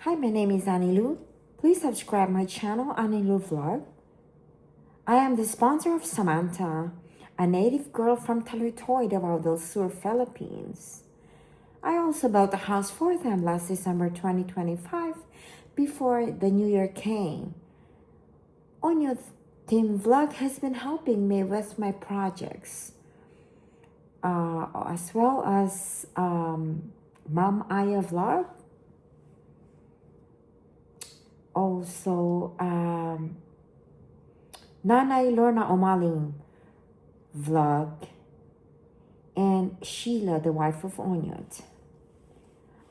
Hi, my name is Anilu. Please subscribe my channel Anilu Vlog. I am the sponsor of Samantha, a native girl from Taluytoy, Davao del Sur, Philippines. I also built a house for them last December 2025 before the new year came. Onyo Team Vlog has been helping me with my projects, as well as Mom Aya Vlog. Also, Nanay Lorna Omaling Vlog, and Sheila, the wife of Onyot.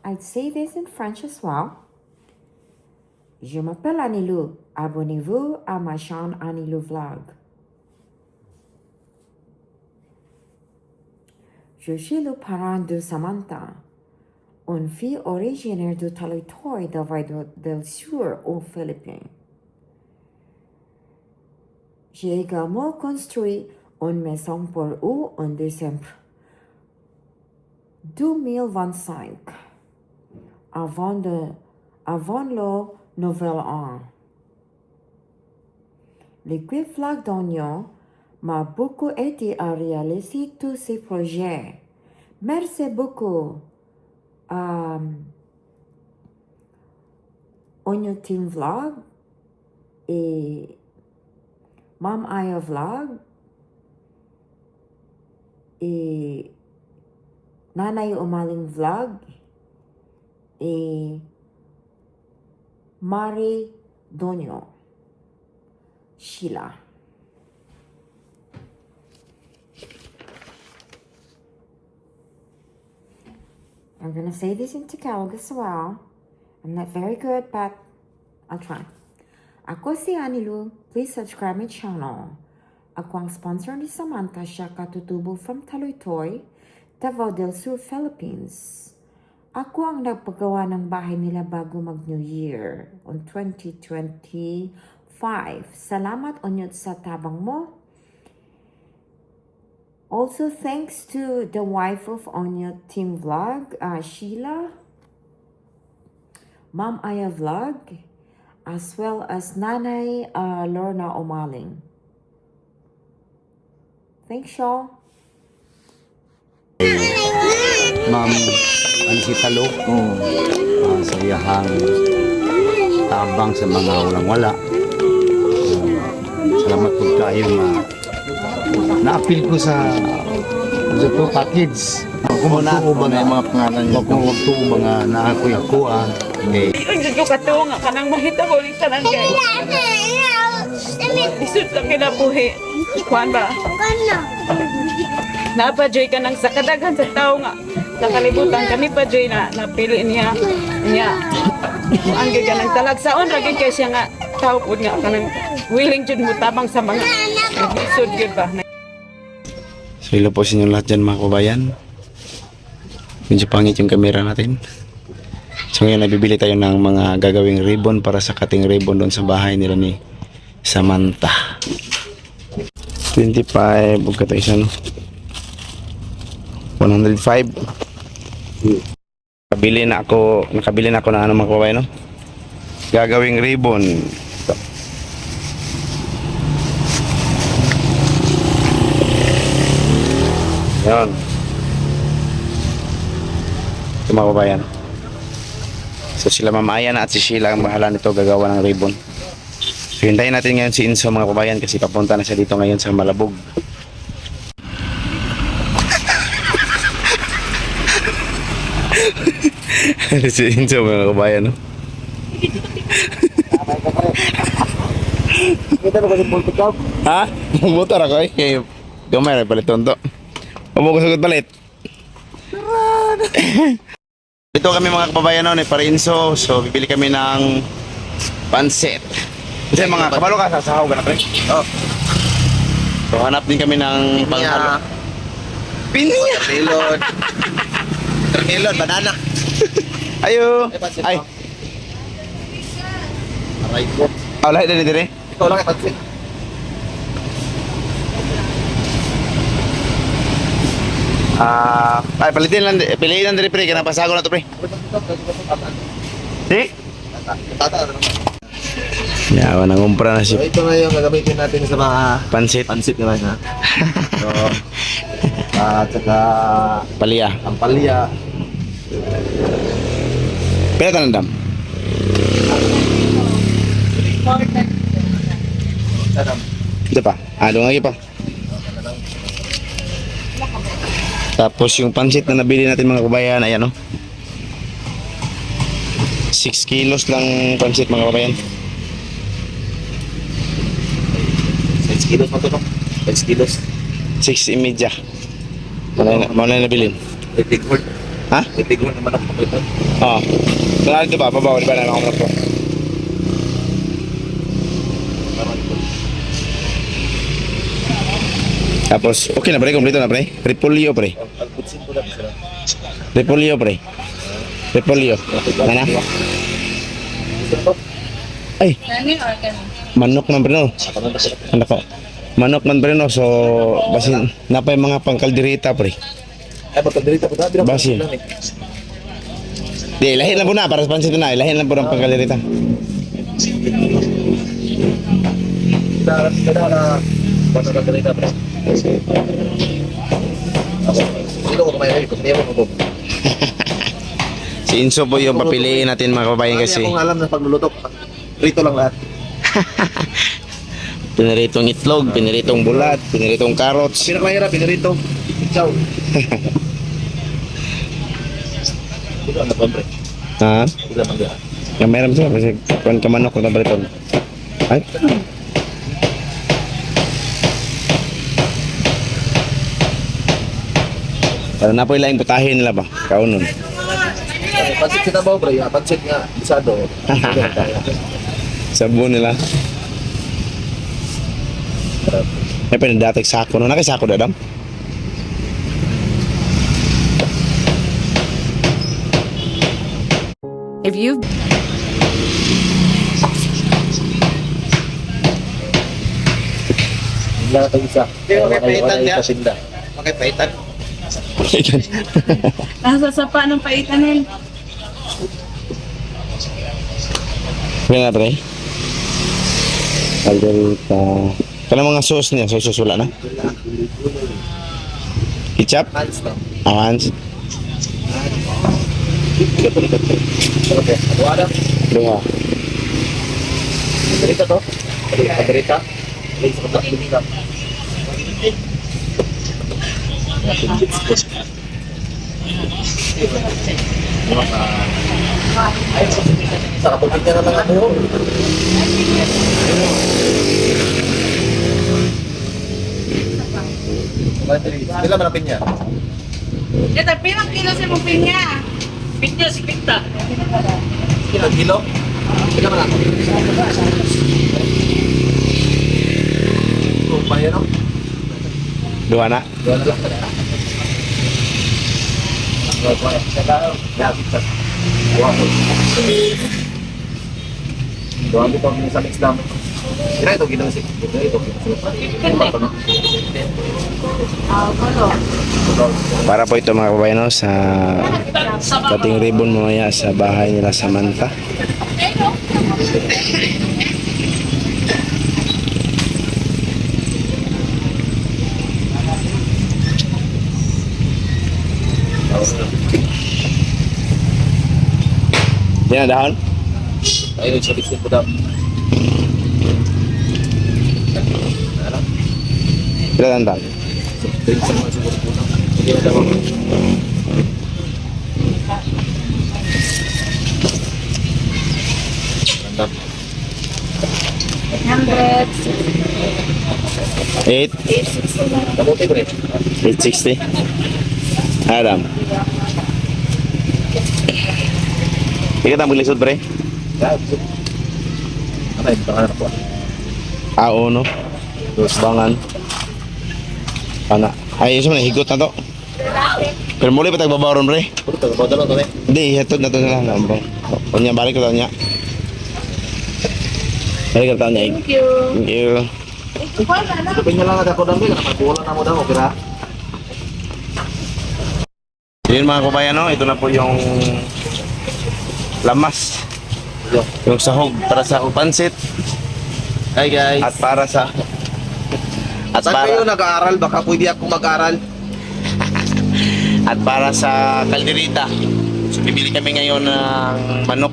I'd say this in French as well. Je m'appelle Anilu. Abonnez-vous à ma chaîne Anilu Vlog. Je suis le parent de Samantha, une fille originaire de Taluytoy, Davao del Sur, aux Philippines. J'ai également construit une maison pour eux en décembre 2025, avant le nouvel an. L'équipe Vlog d'Oignon m'a beaucoup aidé à réaliser tous ces projets. Merci beaucoup. Oignon Team Vlog et Mom Aya Vlog et Nanay Umaling Vlog et Marie Donyo Sheila. I'm gonna say this in Tagalog as well. I'm not very good, but I'll try. Ako si Anilu. Please subscribe my channel. Ako ang sponsor ni Samantha, siya katutubo from Taluytoy, Davao del Sur, Philippines. Ako ang nagpagawa ng bahay nila bago mag-New Year on 2025. Salamat Onyot sa tabang mo. Also, thanks to the wife of Onyot Team Vlog, Sheila, Mom Aya Vlog, as well as Nanay Lorna Omaling. Thanks, y'all. Ma'am Ansitalo, sa iyahang tabang sa mga walang-wala. Salamat po kayo na-appeal ko sa to package. Kung magtuo ba nga mga pangalan niyo? Kung magtuo ba nga naakuya-kuha. Ang dito ka to nga kanang mahita ko ulit tanan kay. Isut lang kinabuhi. Kuan ba? Napajoy ka nang sa kadaghan sa tao nga. Nakalibutan kami pa joy na napili niya. Ang ka nang talagsaon ra gid kay siya nga tao pud nga kanang willing jud mo tabang sa mga isud gyud ba. So hello po sa inyo lahat dyan mga kabayan. Medyo pangit yung camera natin. So ngayon nabibili tayo ng mga gagawing ribbon para sa cutting ribbon doon sa bahay nila ni Samantha. 25 huwag ka tayo isa no 105. Nakabili na ako na ano mga kabayan no, gagawing ribbon. Yan. Ito mga kabayan. So sila mamaya na at si Sheila ang bahala nito gagawa ng ribbon. So hintayin natin ngayon si Inso mga kabayan kasi papunta na siya dito ngayon sa Malabog. Si Inso mga kabayan no? Ha? Motor ako eh. Gamay na palit tonto. Umugusagot palit. Dito kami mga kababayan noon, parinso. So bibili kami ng pansit. Kasi mga kabalo ka, sasahaw ka na pre. Oh. So hanap din kami ng panghalo. Pinya! Melon. Melon, banana. Ayo! Ay! Aray po. Lahat na dire. Ikaw lang ipansin. Ay piliin lang dire pre, kaya napasago na to pre. Si? Tata, ano naman. Yawa, nangumpra na si So, ito na yung gagamitin natin sa mga Pansit. pansit naman, ha? So, at saka Palya. ang palya. Pila tanandam? Ito pa. Doon lagi pa. Tapos yung pansit na nabili natin mga kabayan, ayan o. 6 kilos lang pansit mga kabayan. 6 kilos pa ito, no? 6 kilos. 6.30. Mauna na nabilin. May tigword. Ha? May tigword naman ako ito. Oo. Nalala ito ba? Pabaw, di ba? Nalala ko. Tapos, okay na pre, kompleto na pre. Repolyo pre. Ang putsin ko lang sila. Repolyo pre. Repolyo. Mana? Ay, manok man pre no. Anak ko. Manok man pre no. So, basin, napay mga pangkalderita pre. Ay, magkalderita po tayo. Basin. Di, lahin lang po na. Para sa pansit na. Lahin lang po ng pangkalderita. Kita na magkalderita po. Sino ko kumain ko? Kaya mo ko. Si Inso po yung papiliin natin mga kababayan kasi. Kung alam na pagluluto, rito lang lahat. Piniritong itlog, piniritong bulat, piniritong carrots. Pinakamahirap, pinarito. Ciao. Ito ang napambre. Ha? Ito ang napambre. Yung mayroon siya kasi kuwan ka manok na baliton. Ay? Para na po ilang putahin nila ba? Kaunon. Pansit sinabaw, bro. Pansit nga, isado. Sabon nila. May pinadating sako. No? Nakisako na dam? If you Wala ito isa. Okay, paitan niya. Kasinda. Okay, paitan. Nasa sapa ng paitanin. Kaya na pre? Alderita. Kaya mga sauce niya. Sauce wala na? Ketchup? Hands lang. Avance? Okay. Ano ada? Duha. Paderita to? Paderita? Please, paderita. Sa kapatid niya na lang ako yun. Sila manapin niya. Ito, pinang kilo si mong pinya. Pinya si Pinta. Kilo? Sila manapin. Kung pa yan o. Duha na? Doon na lang. Doon dito ang sa mix lang. Kira ito ginawin ito. Para po ito mga kabayan no, sa kating ribbon mamaya sa bahay nila sa Manta. Yan na dahon? Ayun sa mix ko daw. Pila tanda? Drinks naman siguro po na. Hindi na daw. Randam. 8? Kamuti ko rin. 860? Adam. Ika tayo maglisod pre? Ano yun? Baka na po. Uno. Dos bangan. Pana. Ay, isa man, higot na to. Pero muli pa tagbabaron pre? Puro tayo, bawda lang to eh. Hindi, hatod na to na lang pre. O niya, balik ko daw niya. Balik ko daw niya. Thank you. Thank you. Kapag nyo lang ako daw, nakakuha na mo daw, kira. Yun mga kabayan, no? Ito na po yung lamas Yung sahog para sa pansit. Hi guys. At para sa... At Saan kayo para, nag-aaral? Baka pwede ako mag-aaral. at para sa kalderita. So bibili kami ngayon ng manok.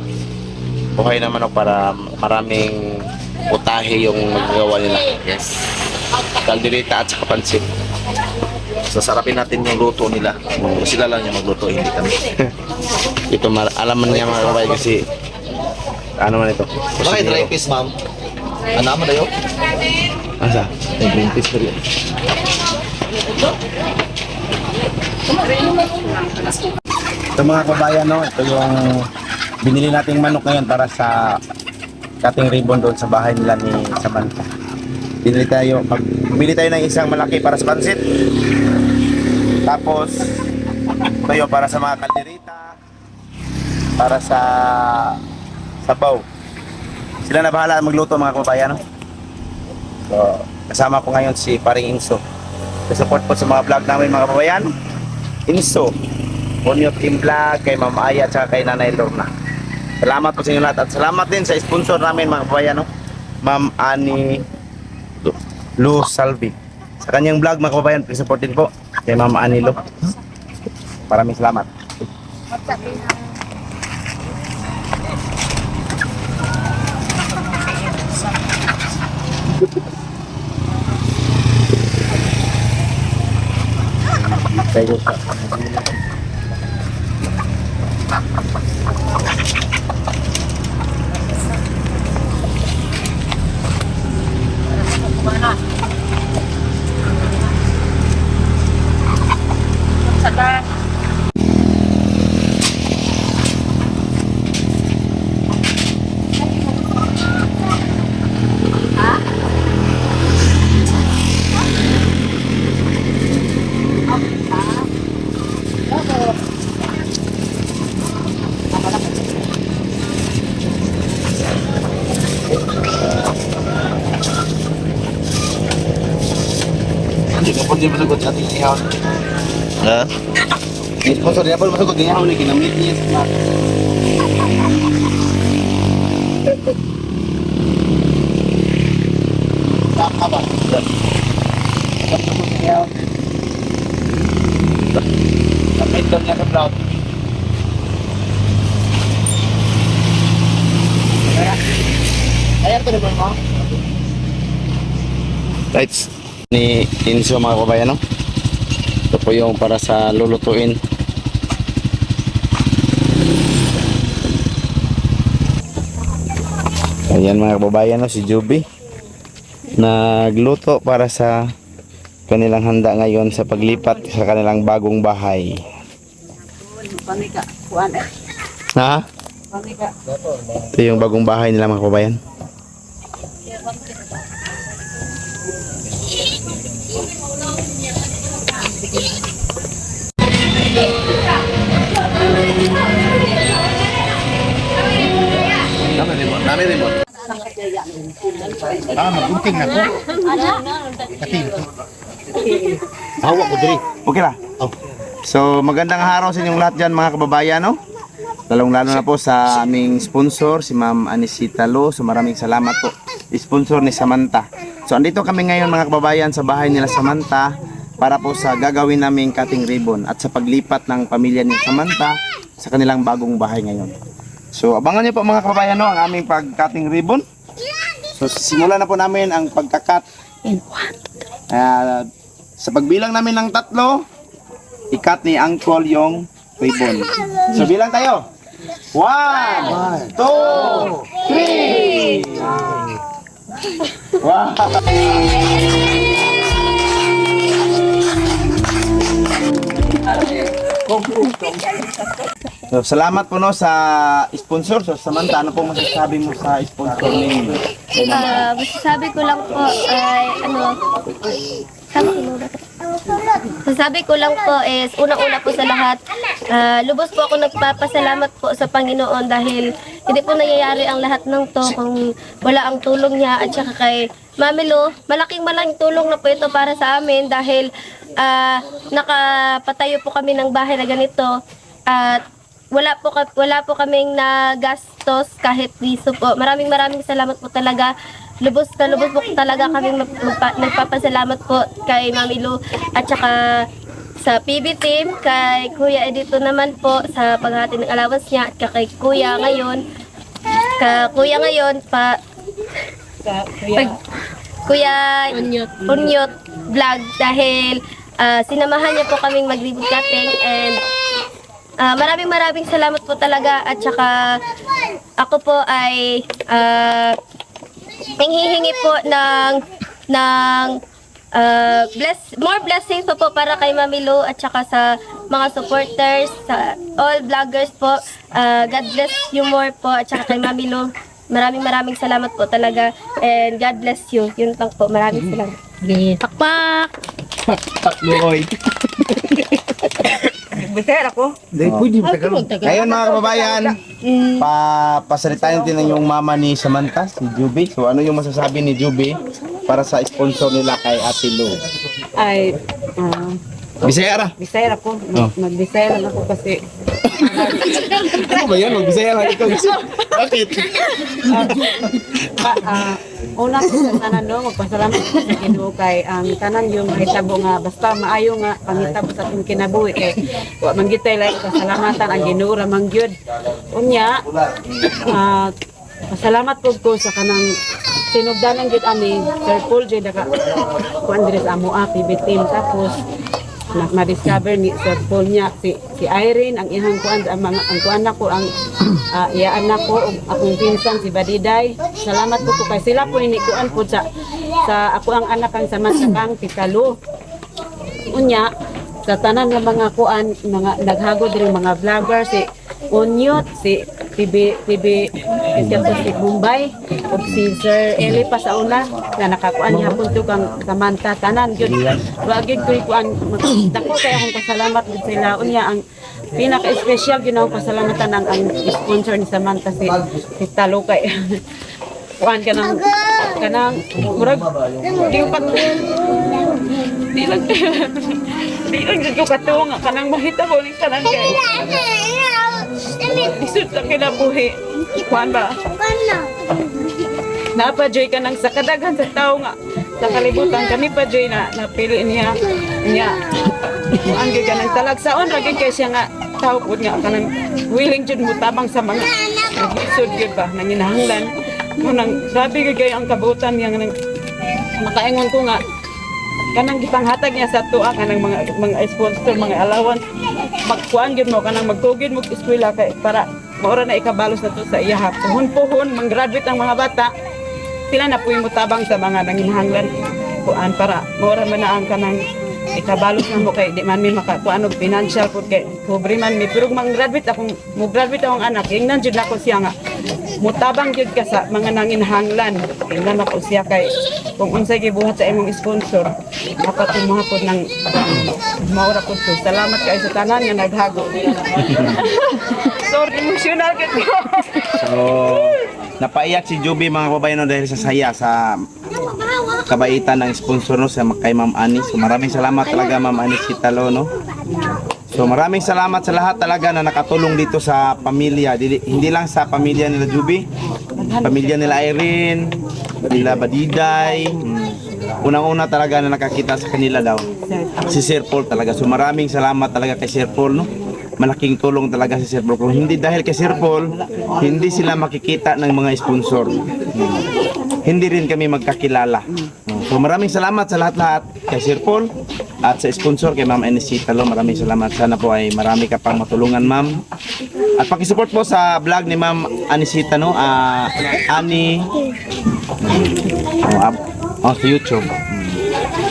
Buhay na manok para maraming putahe yung magagawa nila. Yes. Kalderita at saka pansit. Sasarapin natin yung luto nila. Sila lang yung magluto, hindi kami. Ito alam man niya mga kabay kasi ano man ito. Bakit dry fish, ma'am? Ano mo tayo? Asa? Ay, green fish pa rin. Ito mga kabayan, no, ito yung binili nating manok ngayon para sa cutting ribbon doon sa bahay nila ni Samantha. Bili tayo ng isang malaki para sa pansit. Tapos ito yung para sa mga kalderita, para sa sabaw. Sila na bahala magluto mga kabayan, no? So, kasama ko ngayon si Paring Inso. Support po sa mga vlog namin mga kabayan. Inso, Onyo Team Vlog, kay Ma'am Aya at kay Nanay Lorna. Salamat po sa inyo lahat at salamat din sa sponsor namin mga kabayan, no? Ma'am Ani Lu Salvi. Sa kanyang vlog mga kabayan, please support din po kay Ma'am Ani Lu. Maraming salamat. Tayo sa Hindi ka po din masagot sa ating ihaw. Ha? Yung sponsor niya po masagot ng ihaw na ginamit niya sa tama ba? Kapit doon niya sa vlog. Ayan to naman mo. Lights ni Inso mga kabayan, no? Ito po yung para sa lulutuin. Ayan mga kababayan, no? Si Juby nagluto para sa kanilang handa ngayon sa paglipat sa kanilang bagong bahay. Panika, kuan eh. Ha? Panika. Ito yung bagong bahay nila mga kababayan. Nami rin mo. Magunting na ko. Kating. Hawak ko diri. Okay na. So magandang araw sa inyong lahat dyan mga kababayan, no? Lalong-lalo na po sa aming sponsor, si Ma'am Anisita Lo. So maraming salamat po. Sponsor ni Samantha. So andito kami ngayon mga kababayan sa bahay nila Samantha para po sa gagawin naming cutting ribbon at sa paglipat ng pamilya ni Samantha sa kanilang bagong bahay ngayon. So abangan niyo po mga kababayan, no, ang aming pag-cutting ribbon. So simulan na po namin ang pagka-cut. Sa pagbilang namin ng 3, i-cut ni Uncle yung ribbon. So bilang tayo. 1, 2, 3. Wow. So, salamat po no sa sponsor. So Samantha, ano po masasabi mo sa sponsor ninyo? Masasabi ko lang po ay Masasabi ko lang po is unang-una po sa lahat, lubos po ako nagpapasalamat po sa Panginoon dahil hindi po nangyayari ang lahat ng to kung wala ang tulong niya at saka kay Mami Lo, malaking tulong na po ito para sa amin dahil nakapatayo po kami ng bahay na ganito at wala po kaming nagastos kahit piso po. Maraming salamat po talaga. Lubos po talaga kaming nagpapasalamat po kay Mami Lu at saka sa PB team, kay Kuya Edito naman po sa paghati ng allowance niya at kay Kuya ngayon. Kuya Unyot vlog dahil sinamahan niya po kaming mag-ribbon cutting and maraming salamat po talaga at saka ako po ay hinghihingi po ng more blessings po para kay Mami Lu at saka sa mga supporters, sa all vloggers po. God bless you more po at saka kay Mami Lu. Maraming salamat po talaga and God bless you. Yun lang po. Maraming salamat. Pakpak! Takloy. Bisaya ako. Ngayon mga kababayan, papasalitain natin yung mama ni Samantha, si Juby. So ano yung masasabi ni Juby para sa sponsor nila kay Ate Lu? Ay, Bisaya ra. Bisaya ako. Mag-Bisaya lang ako kasi Ano ba yan? Magbisaya lang ikaw. Bakit? una sa tanan no, magpasalamat ko sa Ginoo kay ang tanan yung mahitabo nga basta maayo nga pangitabo sa atong kinabuhi kay wa man gitay lang pasalamatan ang Ginoo ra man gyud. Unya, pasalamat pud ko sa kanang sinugdanan gyud ani Sir Paul J daga kuan diri sa amo PB team tapos ma-discover ni Sir Paul niya si Irene ang ihang kuan ang kuan nako ang iya anak ko ug akong pinsan si Badiday. Salamat po kay sila po ini kuan po sa ako ang anak ang samantakang Pitalo. Unya sa tanan nga mga kuan mga naghagod diri mga vlogger si Unyot, si PB si Bombay ug si Sir Eli pa sa una na nakakuan niya hapon to kang Samantha tanan gyud wa gyud ko kuan dako kay akong pasalamat gid sila unya ang pinaka-special gyud akong pasalamatan ang sponsor ni Samantha si Talo kay kuan kanang murag di pa di lang gyud ko katuwa kanang mahitabo ni tanan kay isip sa kinabuhi. Kuan ba? Napajoy ka nang sa kadaghan sa tao nga sa kalibutan kami pa joy na napili niya ang ka nang talagsaon ragin kay siya nga tao pud nga kanang willing jud mo tabang sa mga nagisod gyud ba nanginahanglan mo nang grabe gay ang kabutan niya nang makaingon ko nga kanang gipanghatag niya sa tuwa kanang mga sponsor mga allowance magkuan gyud mo kanang magtugid mo eskwela kay para maura na ikabalos na to sa iya puhon mang-graduate ang mga bata sila na puy mo tabang sa mga nanginahanglan kuan para maura man na ang kanang ikabalos na mo kay di man mi makakuan og financial pud kay pobre man mi pero mang-graduate akong mo-graduate akong anak ingnan jud nako siya nga mutabang jud ka sa mga nanginahanglan ingnan ako siya kay kung unsay gibuhat sa imong sponsor dapat mo hapon ng maura pud ko salamat kay sa tanan nga naghago sorry emotional gid ko So, napaiyak si Juby mga kababayan dahil sa saya sa kabaitan ng sponsor no sa kay Ma'am Ani. So maraming salamat talaga Ma'am Ani Sitalo no. So maraming salamat sa lahat talaga na nakatulong dito sa pamilya. Hindi lang sa pamilya nila Juby, pamilya nila Irene, nila Badiday. Unang-una talaga na nakakita sa kanila daw si Sir Paul talaga. So maraming salamat talaga kay Sir Paul no. Malaking tulong talaga si Sir Paul. Kung hindi dahil kay Sir Paul, hindi sila makikita ng mga sponsor. Hindi rin kami magkakilala. So maraming salamat sa lahat-lahat kay Sir Paul at sa sponsor kay Ma'am Enesita Lo. Maraming salamat. Sana po ay marami ka pang matulungan Ma'am. At pakisupport po sa vlog ni Ma'am Anisita no, Ani sa YouTube.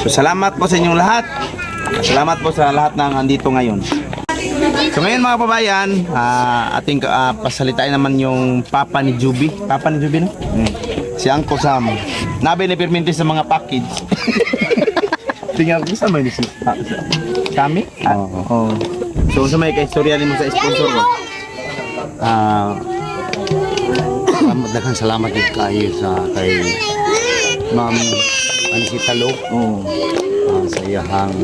So salamat po sa inyong lahat. Salamat po sa lahat ng andito ngayon. So ngayon mga kababayan, ating pasalitain naman yung papa ni Juby. Papa ni Juby no? Si Uncle Sam. Nabi ni perminti sa mga package. Tingnan ko sa may si kami? Oo. So sa may kaistorya mo sa sponsor ko. Daghang salamat din kayo kay Ma'am Anisita Lo. Sa iyahang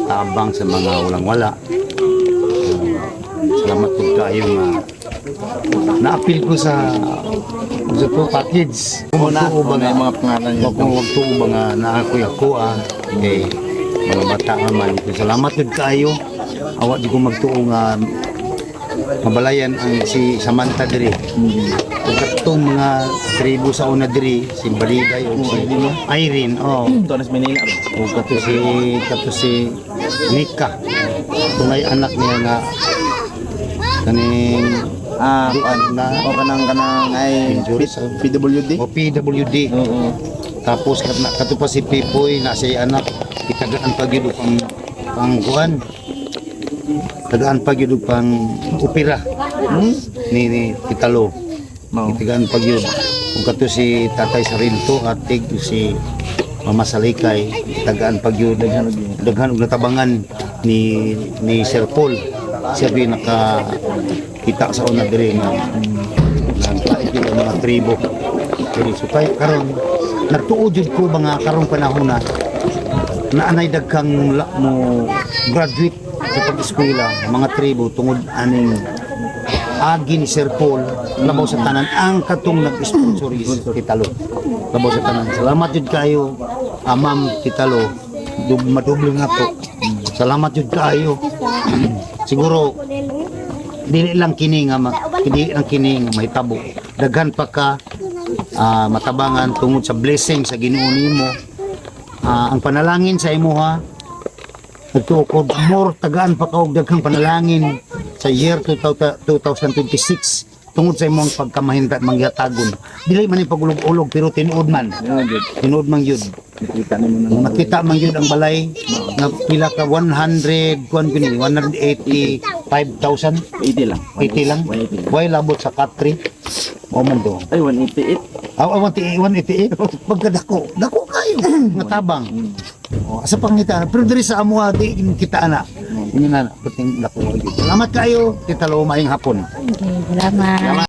tabang sa mga walang-wala. salamat po kayo nga na-appeal ko sa to package. Muna, Tuo ba mga pangalan niyo. kung tuo ba nga na ako kay mga bata naman. Salamat po kayo. Awat di ko magtuo nga mabalayan ang si Samantha diri. Kung katong mga tribo sa una diri, si Baligay o si Irene, Tonas Manila. o kato si Nika. Tunay anak niya nga kaning O kanang ay Injuries, PWD. o PWD. Oo. Tapos kato pa si Pipoy na siya anak itagaan pa gyud pang kuan. Tagaan pa gyud pang opera. Ni Titalo. Itagaan pa gyud. Kung kato si Tatay Sarinto at si Mama Salikay, tagaan pa gyud daghan og natabangan ni Sir Paul. Siya rin nakakita sa una diri nga naglaig yung mga tribo. So kaya karon nagtuo jud ko mga karong panahon na naanay daghang mo graduate sa pag-eskwela mga tribo tungod aning agi ni Sir Paul labaw sa tanan ang katong nag-sponsor is Titalo. Labaw sa tanan. Salamat jud kayo, Ma'am Titalo. Madublo nga po. Salamat jud kayo. Siguro dili lang kini nga may tabo. Daghan pa ka matabangan tungod sa blessing sa Ginoo nimo. Ang panalangin sa imo ha. Nagtuo more tagaan pa ka og daghang panalangin sa year 2026 tungod sa imong pagkamahinta mangyatagon. Dili man ni pagulog-ulog pero tinuod man. Tinuod man yun. Makita man yun ang balay na pila ka 185,000 80 lang. 80 lang. Why labot sa country? O man do. Ay 188. Awan 188. Pagkadako, dako kayo nga tabang. Asa pangita pero diri sa amo di kita ana. Ini na puting dako. Salamat kayo, Titalo, maayong hapon. Okay, salamat.